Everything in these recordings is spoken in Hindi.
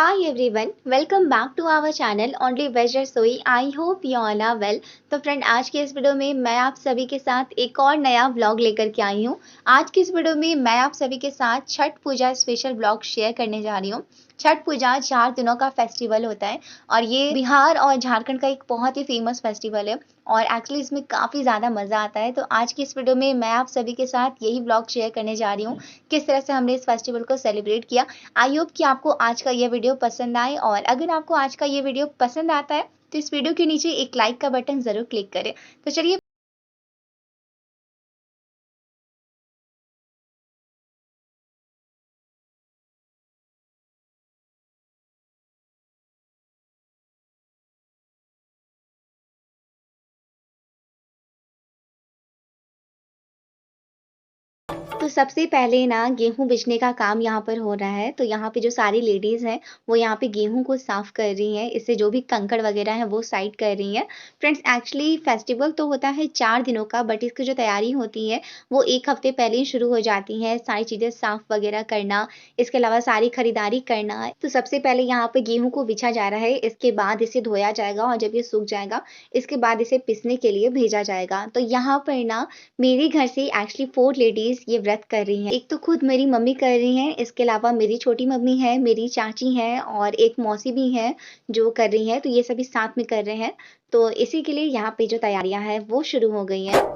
Hi everyone, welcome back to our channel Only Veg रसोई। I hope you all are well. तो फ्रेंड, आज के इस वीडियो में मैं आप सभी के साथ एक और नया व्लॉग लेकर के आई हूँ। आज की इस वीडियो में मैं आप सभी के साथ छठ पूजा स्पेशल व्लॉग शेयर करने जा रही हूँ। छठ पूजा 4 दिनों का फेस्टिवल होता है और ये बिहार और झारखंड का एक बहुत ही फेमस फेस्टिवल है और एक्चुअली इसमें काफ़ी ज़्यादा मज़ा आता है। तो आज की इस वीडियो में मैं आप सभी के साथ यही व्लॉग शेयर करने जा रही हूँ, किस तरह से हमने इस फेस्टिवल को सेलिब्रेट किया। आई होप कि आपको आज का ये वीडियो पसंद आए और अगर आपको आज का ये वीडियो पसंद आता है तो इस वीडियो के नीचे एक लाइक का बटन ज़रूर क्लिक करें। तो चलिए, तो सबसे पहले ना गेहूँ बिजने का काम यहाँ पर हो रहा है। तो यहाँ पे जो सारी लेडीज़ हैं वो यहाँ पे गेहूँ को साफ़ कर रही हैं, इससे जो भी कंकड़ वगैरह है वो साइड कर रही हैं। फ्रेंड्स, एक्चुअली फेस्टिवल तो होता है 4 दिनों का, बट इसकी जो तैयारी होती है वो 1 हफ्ते पहले ही शुरू हो जाती है। सारी चीज़ें साफ़ वगैरह करना, इसके अलावा सारी खरीदारी करना। तो सबसे पहले यहाँ पे गेहूँ को बिछा जा रहा है, इसके बाद इसे धोया जाएगा और जब ये सूख जाएगा इसके बाद इसे पीसने के लिए भेजा जाएगा। तो यहाँ पर ना मेरे घर से एक्चुअली 4 लेडीज़ ये व्रत कर रही हैं। एक तो खुद मेरी मम्मी कर रही हैं, इसके अलावा मेरी छोटी मम्मी है, मेरी चाची हैं और एक मौसी भी हैं जो कर रही हैं। तो ये सभी साथ में कर रहे हैं। तो इसी के लिए यहाँ पे जो तैयारियाँ हैं वो शुरू हो गई हैं।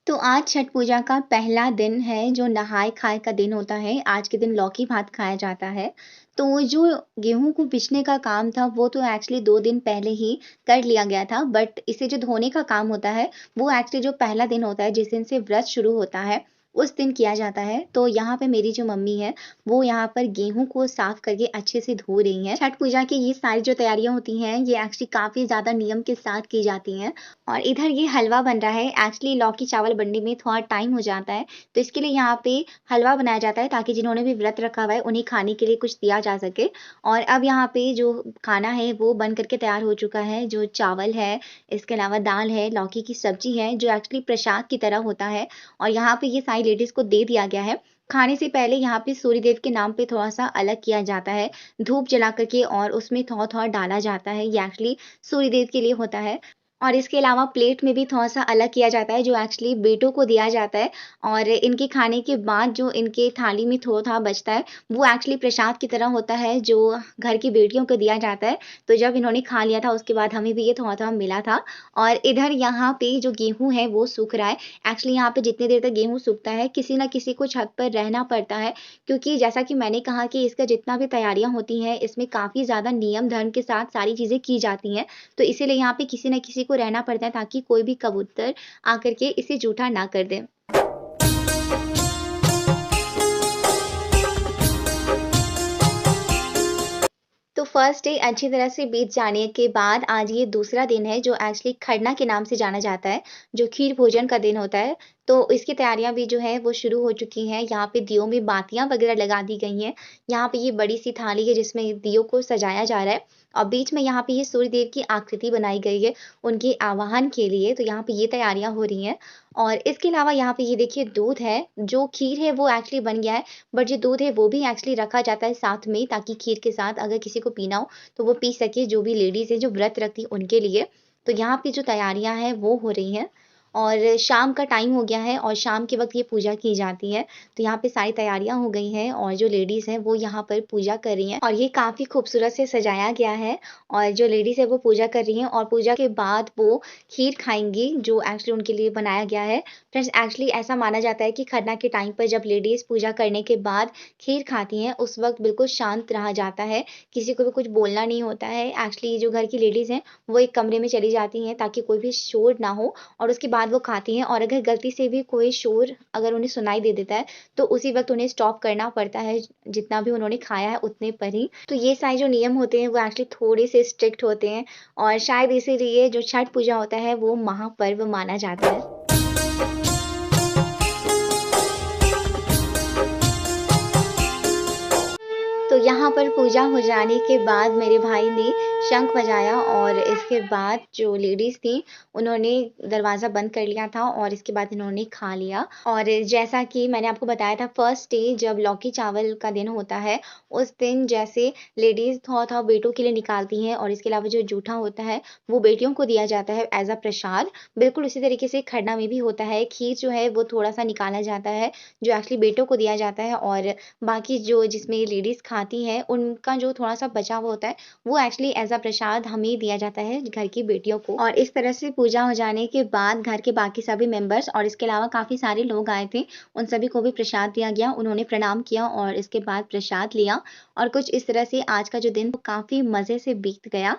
तो आज छठ पूजा का पहला दिन है जो नहाए-खाए का दिन होता है। आज के दिन लौकी भात खाया जाता है। तो जो गेहूँ को पिसने का काम था वो तो एक्चुअली 2 दिन पहले ही कर लिया गया था, बट इसे जो धोने का काम होता है वो एक्चुअली जो पहला दिन होता है जिस दिन से व्रत शुरू होता है उस दिन किया जाता है। तो यहाँ पे मेरी जो मम्मी है वो यहाँ पर गेहूँ को साफ करके अच्छे से धो रही हैं। छठ पूजा की ये सारी जो तैयारियाँ होती हैं ये एक्चुअली काफ़ी ज़्यादा नियम के साथ की जाती हैं। और इधर ये हलवा बन रहा है। एक्चुअली लौकी चावल बनने में थोड़ा टाइम हो जाता है, तो इसके लिए यहाँ पे हलवा बनाया जाता है ताकि जिन्होंने भी व्रत रखा हुआ है उन्हें खाने के लिए कुछ दिया जा सके। और अब यहाँ पे जो खाना है वो बन करके तैयार हो चुका है। जो चावल है, इसके अलावा दाल है, लौकी की सब्जी है जो एक्चुअली प्रसाद की तरह होता है और यहाँ पे ये सारी लेडीज़ को दे दिया गया है। खाने से पहले यहाँ पे सूर्य देव के नाम पे थोड़ा-सा अलग किया जाता है, धूप जला कर के और उसमें थोड़ा-थोड़ा डाला जाता है। ये एक्चुअली सूर्य देव के लिए होता है। और इसके अलावा प्लेट में भी थोड़ा-सा अलग किया जाता है जो एक्चुअली बेटों को दिया जाता है और इनके खाने के बाद जो इनके थाली में थोड़ा-थोड़ा बचता है वो एक्चुअली प्रसाद की तरह होता है जो घर की बेटियों को दिया जाता है। तो जब इन्होंने खा लिया था उसके बाद हमें भी ये थोड़ा-थोड़ा मिला था। और इधर यहाँ पे जो गेहूँ है वो सूख रहा है। एक्चुअली यहाँ पे जितनी देर तक गेहूँ सूखता है किसी न किसी को छत पर रहना पड़ता है, क्योंकि जैसा कि मैंने कहा कि इसका जितना भी तैयारियाँ होती हैं इसमें काफ़ी ज़्यादा नियम धर्म के साथ सारी चीज़ें की जाती हैं। तो इसीलिए यहाँ पे किसी न किसी को रहना पड़ता है ताकि कोई भी कबूतर आकर के इसे जूठा ना कर दे। तो फर्स्ट डे अच्छी तरह से बीत जाने के बाद आज ये दूसरा दिन है जो एक्चुअली खरना के नाम से जाना जाता है, जो खीर भोजन का दिन होता है। तो इसकी तैयारियां भी जो है वो शुरू हो चुकी हैं। यहाँ पे दियों में बातियां वगैरह लगा दी गई हैं। यहाँ पे ये बड़ी सी थाली है जिसमें दियों को सजाया जा रहा है और बीच में यहाँ पे ये सूर्य देव की आकृति बनाई गई है उनके आवाहन के लिए। तो यहाँ पे ये तैयारियां हो रही हैं और इसके अलावा यहाँ पे ये देखिए दूध है, जो खीर है वो एक्चुअली बन गया है, बट जो दूध है वो भी एक्चुअली रखा जाता है साथ में ताकि खीर के साथ अगर किसी को पीना हो तो वो पी सके, जो भी लेडीज़ है जो व्रत रखती है उनके लिए। तो यहाँ पे जो तैयारियां हैं वो हो रही हैं और शाम का टाइम हो गया है और शाम के वक्त ये पूजा की जाती है। तो यहाँ पे सारी तैयारियां हो गई हैं और जो लेडीज़ हैं वो यहाँ पर पूजा कर रही हैं और ये काफ़ी खूबसूरत से सजाया गया है और जो लेडीज़ है वो पूजा कर रही हैं और पूजा के बाद वो खीर खाएंगी जो एक्चुअली उनके लिए बनाया गया है। फ्रेंड्स, एक्चुअली ऐसा माना जाता है कि खरना के टाइम पर जब लेडीज़ पूजा करने के बाद खीर खाती हैं उस वक्त बिल्कुल शांत रहा जाता है, किसी को भी कुछ बोलना नहीं होता है। एक्चुअली जो घर की लेडीज़ हैं वो एक कमरे में चली जाती हैं ताकि कोई भी शोर ना हो और उसके बाद वो खाती हैं। और अगर गलती से भी कोई शोर अगर उन्हें सुनाई दे देता है तो उसी वक्त उन्हें स्टॉप करना पड़ता है, जितना भी उन्होंने खाया है उतने पर ही। तो ये सारे जो नियम होते हैं वो एक्चुअली थोड़े से स्ट्रिक्ट होते हैं और शायद इसीलिए जो छठ पूजा होता है वो महापर्व माना जाता है। तो यहाँ पर पूजा हो जाने के बाद मेरे भाई ने शंख बजाया और इसके बाद जो लेडीज़ थी, उन्होंने दरवाज़ा बंद कर लिया था और इसके बाद इन्होंने खा लिया। और जैसा कि मैंने आपको बताया था फर्स्ट डे जब लौकी चावल का दिन होता है, उस दिन जैसे लेडीज़ थोड़ा-थोड़ा बेटों के लिए निकालती हैं और इसके अलावा जो जूठा होता है, वो बेटियों को दिया जाता है एज़ अ प्रसाद। बिल्कुल उसी तरीके से खरना में भी होता है, खीर जो है वो थोड़ा-सा निकाला जाता है, जो एक्चुअली बेटों को दिया जाता है और बाकी जो जिसमें लेडीज़ खाती हैं, उनका जो थोड़ा-सा बचा हुआ होता है, वो एक्चुअली एज़ अ प्रसाद हमें दिया जाता है घर की बेटियों को। और इस तरह से पूजा हो जाने के बाद घर के बाकी सभी मेंबर्स और इसके अलावा काफ़ी सारे लोग आए थे, उन सभी को भी प्रसाद दिया गया। उन्होंने प्रणाम किया और इसके बाद प्रसाद लिया और कुछ इस तरह से आज का जो दिन काफ़ी मज़े से बीत गया।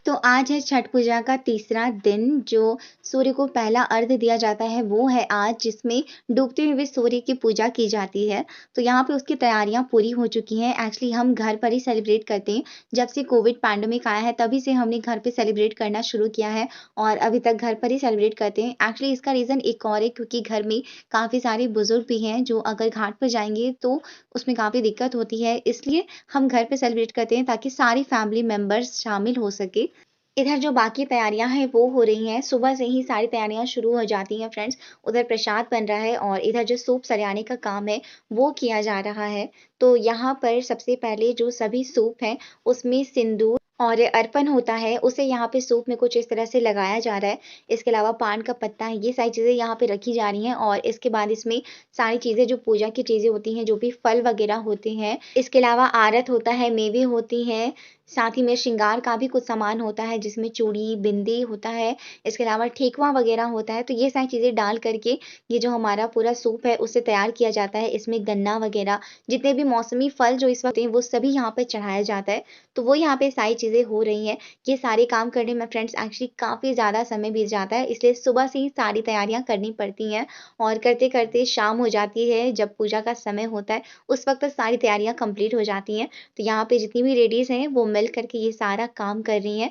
तो आज है छठ पूजा का तीसरा दिन जो सूर्य को पहला अर्घ्य दिया जाता है वो है आज जिसमें डूबते हुए सूर्य की पूजा की जाती है। तो यहाँ पे उसकी तैयारियां पूरी हो चुकी हैं। एक्चुअली हम घर पर ही सेलिब्रेट करते हैं। जब से कोविड पैंडेमिक आया है तभी से हमने घर पे सेलिब्रेट करना शुरू किया है और अभी तक घर पर ही सेलिब्रेट करते हैं। एक्चुअली इसका रीज़न एक और है क्योंकि घर में काफ़ी सारे बुजुर्ग भी हैं जो अगर घाट पर जाएँगे तो उसमें काफ़ी दिक्कत होती है। इसलिए हम घर पे सेलिब्रेट करते हैं ताकि सारी फैमिली मेंबर्स शामिल हो सके। इधर जो बाकी तैयारियां हैं वो हो रही हैं। सुबह से ही सारी तैयारियां शुरू हो जाती हैं फ्रेंड्स। उधर प्रसाद बन रहा है और इधर जो सूप सरियाने का काम है वो किया जा रहा है। तो यहाँ पर सबसे पहले जो सभी सूप हैं उसमें सिंदूर और अर्पण होता है, उसे यहाँ पे सूप में कुछ इस तरह से लगाया जा रहा है। इसके अलावा पान का पत्ता है, ये सारी चीज़ें यहाँ पे रखी जा रही हैं और इसके बाद इसमें सारी चीज़ें जो पूजा की चीज़ें होती हैं, जो भी फल वगैरह होते हैं, इसके अलावा आरत होता है, मेवे होती हैं, साथ ही में श्रृंगार का भी कुछ सामान होता है जिसमें चूड़ी, बिंदी होता है, इसके अलावा ठेकुआ वगैरह होता है। तो ये सारी चीज़ें डाल कर के ये जो हमारा पूरा सूप है उसे तैयार किया जाता है। इसमें गन्ना वगैरह जितने भी मौसमी फल जो इस वक़्त हैं वो सभी यहाँ पे चढ़ाया जाता है। तो वो यहाँ पे सारी चीज़ें हो रही हैं। ये सारे काम करने में फ्रेंड्स एक्चुअली काफ़ी ज़्यादा समय बीत जाता है, इसलिए सुबह से ही सारी तैयारियाँ करनी पड़ती हैं और करते-करते शाम हो जाती है। जब पूजा का समय होता है, उस वक़्त सारी तैयारियाँ कंप्लीट हो जाती हैं। तो यहाँ पे जितनी भी लेडीज़ हैं, वो मिल कर के ये सारा काम कर रही हैं।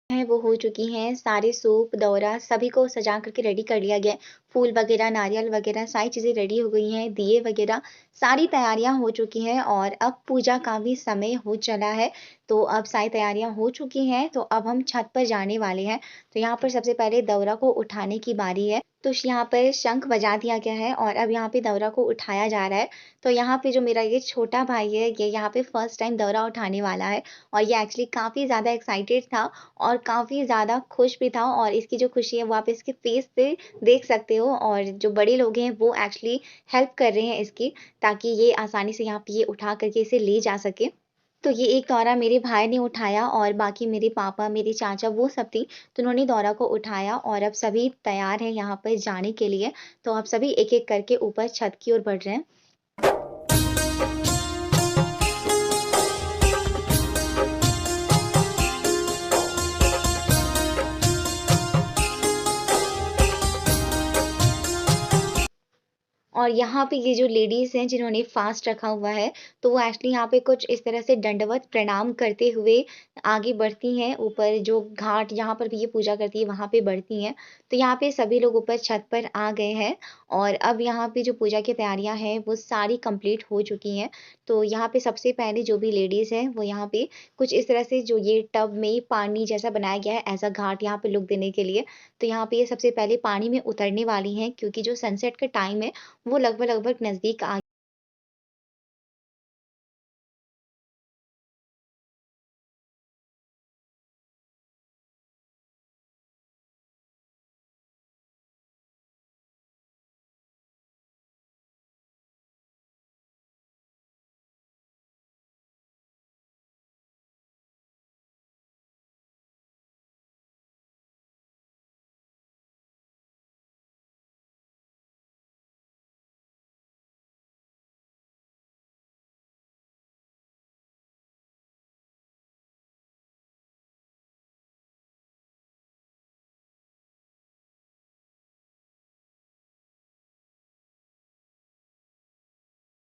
है वो हो चुकी हैं, सारे सूप, दौरा सभी को सजा कर के रेडी कर लिया गया है। फूल वगैरह, नारियल वगैरह सारी चीज़ें रेडी हो गई हैं, दिए वगैरह सारी तैयारियाँ हो चुकी हैं और अब पूजा का भी समय हो चला है। तो अब सारी तैयारियाँ हो चुकी हैं, तो अब हम छत पर जाने वाले हैं। तो यहाँ पर सबसे पहले दौरा को उठाने की बारी है। तो यहाँ पर शंख बजा दिया गया है और अब यहाँ पे दौरा को उठाया जा रहा है। तो यहाँ पे जो मेरा ये छोटा भाई है, ये यहाँ पे फर्स्ट टाइम दौरा उठाने वाला है और ये एक्चुअली काफ़ी ज़्यादा एक्साइटेड था और काफ़ी ज़्यादा खुश भी था और इसकी जो खुशी है वो आप इसके फेस पे देख सकते हो और जो बड़े लोग हैं वो एक्चुअली हेल्प कर रहे हैं इसकी ताकि ये आसानी से यहाँ पे ये उठा करके इसे ले जा सके। तो ये एक दौरा मेरे भाई ने उठाया और बाकी मेरे पापा, मेरे चाचा वो सब थी, तो उन्होंने दौरा को उठाया और अब सभी तैयार हैं यहाँ पर जाने के लिए। तो अब सभी एक-एक करके ऊपर छत की ओर बढ़ रहे हैं। और यहाँ पे ये जो लेडीज़ हैं जिन्होंने फ़ास्ट रखा हुआ है, तो वो एक्चुअली यहाँ पे कुछ इस तरह से दंडवत प्रणाम करते हुए आगे बढ़ती हैं, ऊपर जो घाट जहाँ पर भी ये पूजा करती है वहाँ पे बढ़ती हैं। तो यहाँ पे सभी लोग ऊपर छत पर आ गए हैं और अब यहाँ पे जो पूजा की तैयारियाँ हैं वो सारी कंप्लीट हो चुकी हैं। तो यहाँ पे सबसे पहले जो भी लेडीज़ हैं वो यहाँ पे कुछ इस तरह से जो ये टब में पानी जैसा बनाया गया है एज़ अ घाट यहाँ पे लुक देने के लिए, तो यहाँ पे ये सबसे पहले पानी में उतरने वाली हैं क्योंकि जो सनसेट का टाइम है वो लगभग-लगभग नज़दीक आ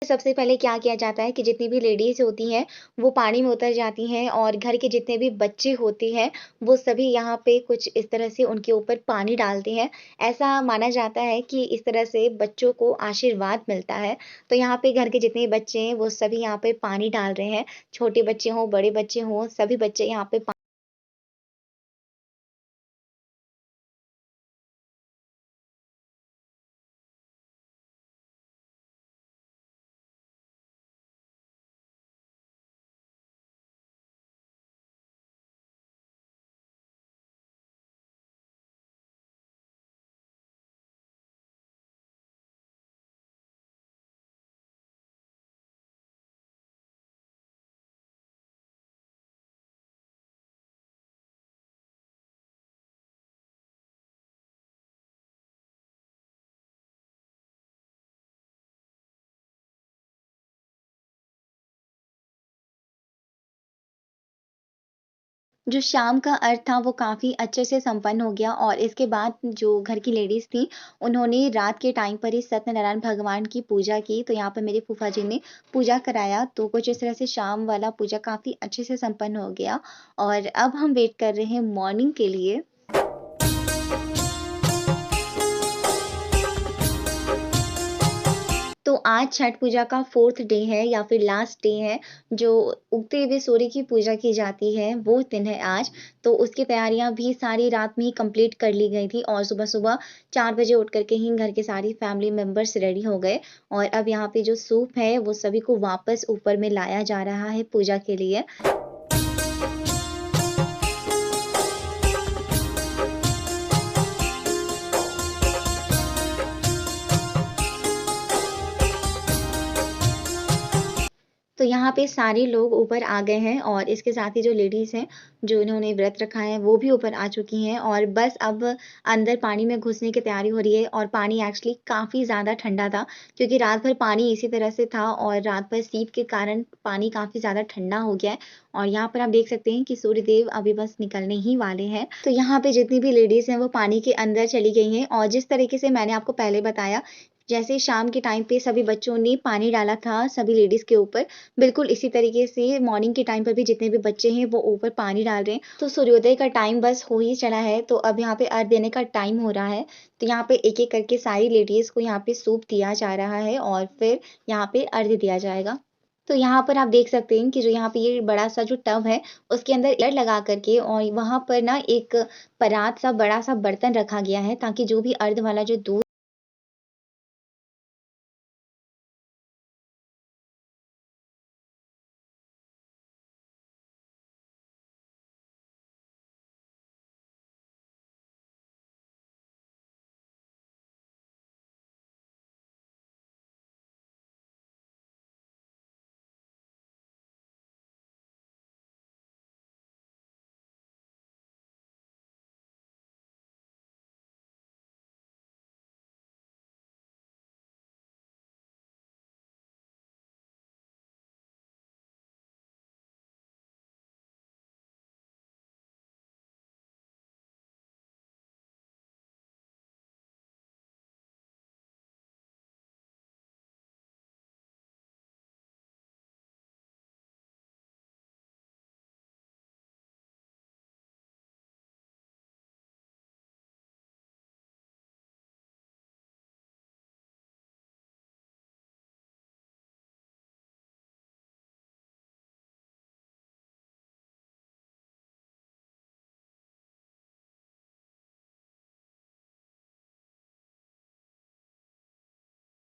सबसे पहले क्या किया जाता है कि जितनी भी लेडीज़ होती हैं, वो पानी में उतर जाती हैं और घर के जितने भी बच्चे होते हैं, वो सभी यहाँ पे कुछ इस तरह से उनके ऊपर पानी डालते हैं। ऐसा माना जाता है कि इस तरह से बच्चों को आशीर्वाद मिलता है। तो यहाँ पे घर के जितने बच्चे हैं, वो सभी यहाँ पे पानी डाल रहे हैं। छोटे बच्चे हों, बड़े बच्चे हों, सभी बच्चे यहाँ पे जो शाम का अर्घ था वो काफ़ी अच्छे से संपन्न हो गया और इसके बाद जो घर की लेडीज़ थी, उन्होंने रात के टाइम पर ही सत्यनारायण भगवान की पूजा की। तो यहाँ पे मेरी फूफा जी ने पूजा कराया, तो कुछ इस तरह से शाम वाला पूजा काफ़ी अच्छे से संपन्न हो गया और अब हम वेट कर रहे हैं मॉर्निंग के लिए। तो आज छठ पूजा का 4th डे है या फिर लास्ट डे है, जो उगते हुए सूर्य की पूजा की जाती है, वो दिन है आज। तो उसकी तैयारियाँ भी सारी रात में ही कंप्लीट कर ली गई थी और सुबह-सुबह 4 बजे उठ कर के ही घर के सारी फैमिली मेंबर्स रेडी हो गए और अब यहाँ पे जो सूप है, वो सभी को वापस ऊपर में लाया जा रहा है पूजा के लिए। तो यहाँ पे सारे लोग ऊपर आ गए हैं और इसके साथ ही जो लेडीज़ हैं, जो इन्होंने व्रत रखा है, वो भी ऊपर आ चुकी हैं और बस अब अंदर पानी में घुसने की तैयारी हो रही है और पानी एक्चुअली काफ़ी ज़्यादा ठंडा था, क्योंकि रात भर पानी इसी तरह से था और रात भर शीत के कारण पानी काफ़ी ज़्यादा ठंडा हो गया है और यहाँ पर आप देख सकते हैं कि सूर्य देव अभी बस निकलने ही वाले हैं। तो यहाँ पे जितनी भी लेडीज़ हैं, वो पानी के अंदर चली गई हैं और जिस तरीके से मैंने आपको पहले बताया, जैसे शाम के टाइम पे सभी बच्चों ने पानी डाला था सभी लेडीज़ के ऊपर, बिल्कुल इसी तरीके से मॉर्निंग के टाइम पर भी जितने भी बच्चे हैं वो ऊपर पानी डाल रहे हैं। तो सूर्योदय का टाइम बस हो ही चला है, तो अब यहाँ पे अर्घ देने का टाइम हो रहा है। तो यहाँ पे एक-एक करके सारी लेडीज़ को यहाँ पे सूप दिया जा रहा है और फिर यहाँ पे अर्घ दिया जाएगा। तो यहाँ पर आप देख सकते हैं कि जो यहाँ पे ये बड़ा-सा जो टब है, उसके अंदर एयर लगा कर के और वहाँ पर ना एक परात सा बड़ा-सा बर्तन रखा गया है, ताकि जो भी अर्घ वाला जो दूध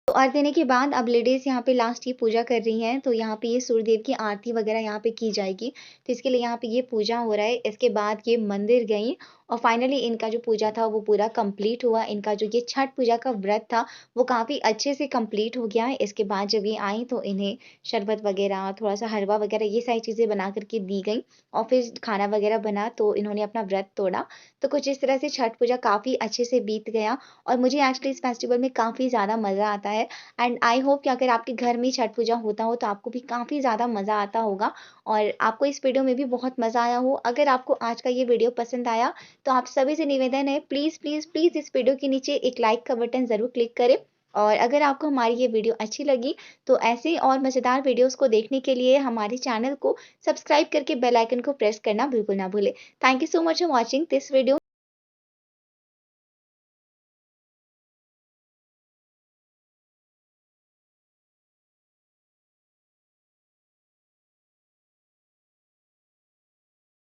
तो अर्घ देने के बाद अब लेडीज़ यहाँ पे लास्ट की पूजा कर रही हैं, तो यहाँ पे ये सूर्यदेव की आरती वगैरह यहाँ पे की जाएगी। तो इसके लिए यहाँ पे ये पूजा हो रहा है, इसके बाद ये मंदिर गईं और फाइनली इनका जो पूजा था वो पूरा कंप्लीट हुआ। इनका जो ये छठ पूजा का व्रत था, वो काफ़ी अच्छे से कंप्लीट हो गया है। इसके बाद जब ये आईं तो इन्हें शरबत वगैरह, थोड़ा-सा हलवा वगैरह ये सारी चीज़ें बना कर के दी गईं और फिर खाना वगैरह बना तो इन्होंने अपना व्रत तोड़ा। तो कुछ इस तरह से छठ पूजा काफ़ी अच्छे से बीत गया और मुझे एक्चुअली इस फेस्टिवल में काफ़ी ज़्यादा मज़ा आता है। एंड आई होप कि अगर आपके घर में छठ पूजा होता हो तो आपको भी काफ़ी ज़्यादा मज़ा आता होगा और आपको इस वीडियो में भी बहुत मज़ा आया हो। अगर आपको आज का ये वीडियो पसंद आया तो आप सभी से निवेदन है, प्लीज़ प्लीज़ प्लीज़ इस वीडियो के नीचे एक लाइक का बटन ज़रूर क्लिक करें और अगर आपको हमारी ये वीडियो अच्छी लगी तो ऐसे और मज़ेदार वीडियोज़ को देखने के लिए हमारे चैनल को सब्सक्राइब करके बेल आइकन को प्रेस करना बिल्कुल ना भूलें। Thank you so much for watching this video.